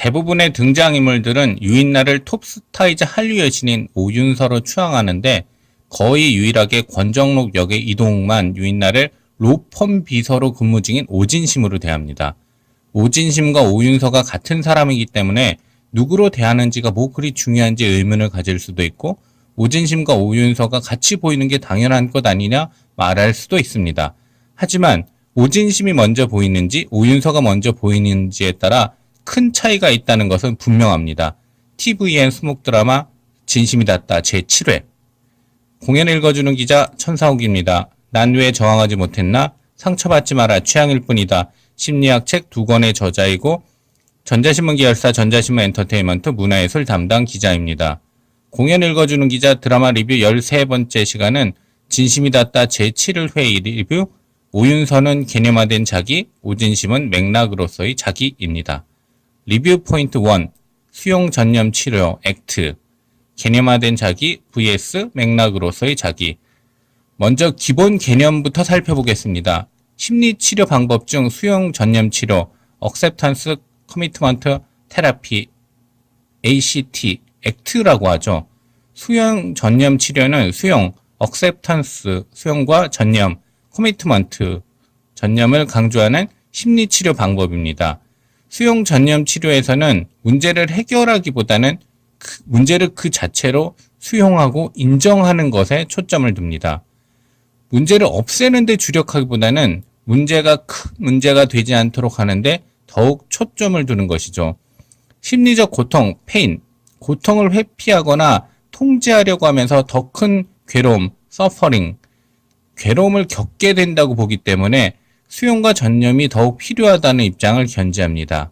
대부분의 등장인물들은 유인나를 톱스타이자 한류 여신인 오윤서로 추앙하는데 거의 유일하게 권정록 역의 이동욱만 유인나를 로펌 비서로 근무 중인 오진심으로 대합니다. 오진심과 오윤서가 같은 사람이기 때문에 누구로 대하는지가 뭐 그리 중요한지 의문을 가질 수도 있고 오진심과 오윤서가 같이 보이는 게 당연한 것 아니냐 말할 수도 있습니다. 하지만 오진심이 먼저 보이는지 오윤서가 먼저 보이는지에 따라 큰 차이가 있다는 것은 분명합니다. TVN 수목 드라마 진심이 닿다 제7회 공연 읽어주는 기자 천사옥입니다. 난 왜 저항하지 못했나? 상처받지 마라 취향일 뿐이다. 심리학 책 2권의 저자이고 전자신문 계열사 전자신문 엔터테인먼트 문화예술 담당 기자입니다. 공연 읽어주는 기자 드라마 리뷰 13번째 시간은 진심이 닿다 제7회 리뷰 오윤서는 개념화된 자기, 오진심은 맥락으로서의 자기입니다. 리뷰 포인트 1 수용 전념 치료 액트 개념화된 자기 vs 맥락으로서의 자기. 먼저 기본 개념부터 살펴보겠습니다. 심리치료 방법 중 수용 전념 치료, Acceptance Commitment Therapy, ACT, 액트라고 하죠. 수용 전념 치료는 수용, Acceptance, 수용과 전념, Commitment, 전념을 강조하는 심리치료 방법입니다. 수용 전념 치료에서는 문제를 해결하기보다는 문제를 그 자체로 수용하고 인정하는 것에 초점을 둡니다. 문제를 없애는 데 주력하기보다는 문제가 큰 문제가 되지 않도록 하는데 더욱 초점을 두는 것이죠. 심리적 고통, 페인, 고통을 회피하거나 통제하려고 하면서 더 큰 괴로움, 서퍼링, 괴로움을 겪게 된다고 보기 때문에 수용과 전념이 더욱 필요하다는 입장을 견지합니다.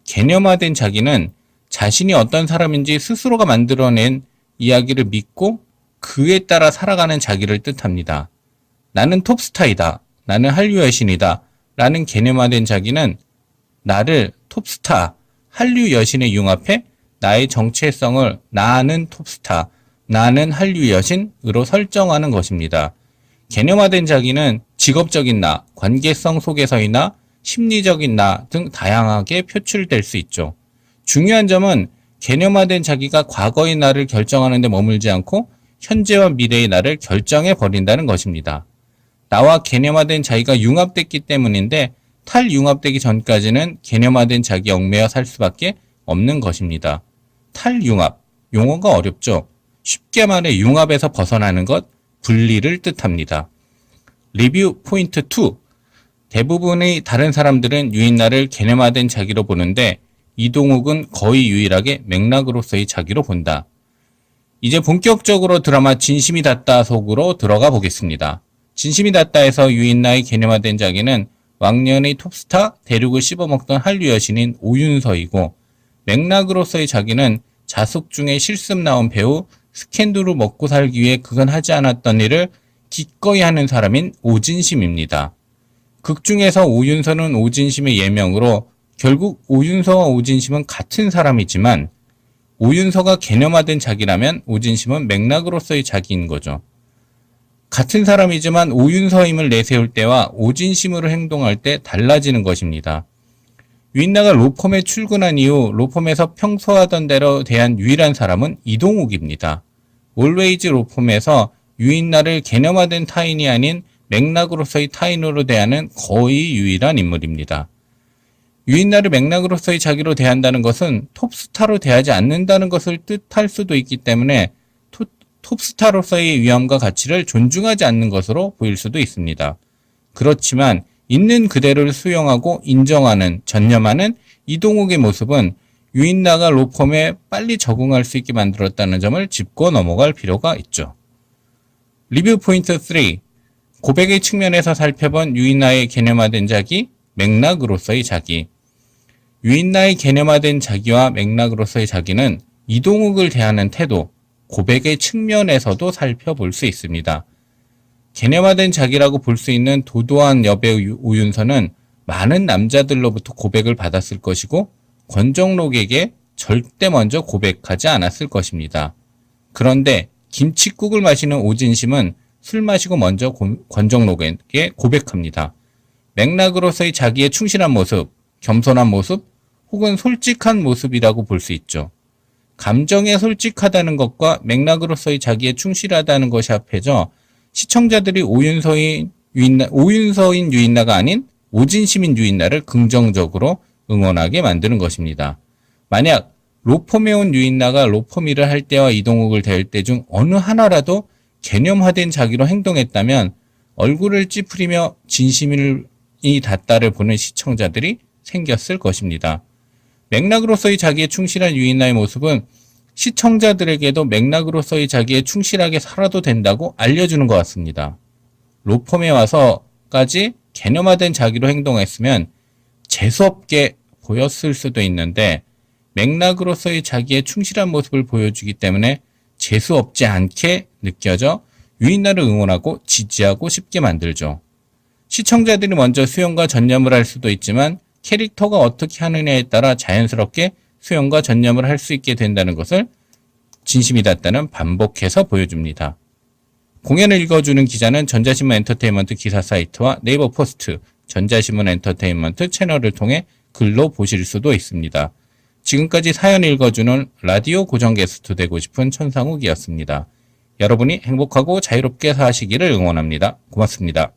개념화된 자기는 자신이 어떤 사람인지 스스로가 만들어낸 이야기를 믿고 그에 따라 살아가는 자기를 뜻합니다. 나는 톱스타이다. 나는 한류 여신이다. 라는 개념화된 자기는 나를 톱스타, 한류 여신에 융합해 나의 정체성을 나는 톱스타, 나는 한류 여신으로 설정하는 것입니다. 개념화된 자기는 직업적인 나, 관계성 속에서의 나, 심리적인 나 등 다양하게 표출될 수 있죠. 중요한 점은 개념화된 자기가 과거의 나를 결정하는 데 머물지 않고 현재와 미래의 나를 결정해 버린다는 것입니다. 나와 개념화된 자기가 융합됐기 때문인데 탈융합되기 전까지는 개념화된 자기 얽매여 살 수밖에 없는 것입니다. 탈융합, 용어가 어렵죠. 쉽게 말해 융합에서 벗어나는 것, 분리를 뜻합니다. 리뷰 포인트 2 대부분의 다른 사람들은 유인나를 개념화된 자기로 보는데 이동욱은 거의 유일하게 맥락으로서의 자기로 본다. 이제 본격적으로 드라마 진심이 닿다 속으로 들어가 보겠습니다. 진심이 닿다에서 유인나의 개념화된 자기는 왕년의 톱스타 대륙을 씹어먹던 한류 여신인 오윤서이고 맥락으로서의 자기는 자숙 중에 실습 나온 배우 스캔들로 먹고 살기 위해 그간 하지 않았던 일을 기꺼이 하는 사람인 오진심입니다. 극 중에서 오윤서는 오진심의 예명으로 결국 오윤서와 오진심은 같은 사람이지만 오윤서가 개념화된 자기라면 오진심은 맥락으로서의 자기인 거죠. 같은 사람이지만 오윤서임을 내세울 때와 오진심으로 행동할 때 달라지는 것입니다. 유인나가 로펌에 출근한 이후 로펌에서 평소 하던 대로 대한 유일한 사람은 이동욱입니다. 올웨이즈 로펌에서 유인나를 개념화된 타인이 아닌 맥락으로서의 타인으로 대하는 거의 유일한 인물입니다. 유인나를 맥락으로서의 자기로 대한다는 것은 톱스타로 대하지 않는다는 것을 뜻할 수도 있기 때문에 톱스타로서의 위엄과 가치를 존중하지 않는 것으로 보일 수도 있습니다. 그렇지만 있는 그대로를 수용하고 인정하는, 전념하는 이동욱의 모습은 유인나가 로펌에 빨리 적응할 수 있게 만들었다는 점을 짚고 넘어갈 필요가 있죠. 리뷰 포인트 3 고백의 측면에서 살펴본 유인나의 개념화된 자기, 맥락으로서의 자기. 유인나의 개념화된 자기와 맥락으로서의 자기는 이동욱을 대하는 태도, 고백의 측면에서도 살펴볼 수 있습니다. 개념화된 자기라고 볼 수 있는 도도한 여배우 오윤서는 많은 남자들로부터 고백을 받았을 것이고 권정록에게 절대 먼저 고백하지 않았을 것입니다. 그런데 김칫국을 마시는 오진심은 술 마시고 먼저 권정록에게 고백합니다. 맥락으로서의 자기의 충실한 모습, 겸손한 모습, 혹은 솔직한 모습이라고 볼 수 있죠. 감정에 솔직하다는 것과 맥락으로서의 자기에 충실하다는 것이 합해져 시청자들이 오윤서인 유인나가 아닌 오진시민 유인나를 긍정적으로 응원하게 만드는 것입니다. 만약 로펌에 온 유인나가 로펌 일을 할 때와 이동욱을 대할 때 중 어느 하나라도 개념화된 자기로 행동했다면 얼굴을 찌푸리며 진심이 닿다를 보는 시청자들이 생겼을 것입니다. 맥락으로서의 자기에 충실한 유인나의 모습은 시청자들에게도 맥락으로서의 자기에 충실하게 살아도 된다고 알려주는 것 같습니다. 로펌에 와서까지 개념화된 자기로 행동했으면 재수없게 보였을 수도 있는데 맥락으로서의 자기의 충실한 모습을 보여주기 때문에 재수없지 않게 느껴져 유인나를 응원하고 지지하고 싶게 만들죠. 시청자들이 먼저 수용과 전념을 할 수도 있지만 캐릭터가 어떻게 하느냐에 따라 자연스럽게 수용과 전념을 할 수 있게 된다는 것을 진심이 닿다는 반복해서 보여줍니다. 공연을 읽어주는 기자는 전자신문 엔터테인먼트 기사 사이트와 네이버 포스트, 전자신문 엔터테인먼트 채널을 통해 글로 보실 수도 있습니다. 지금까지 사연 읽어주는 라디오 고정 게스트 되고 싶은 천상욱이었습니다. 여러분이 행복하고 자유롭게 사시기를 응원합니다. 고맙습니다.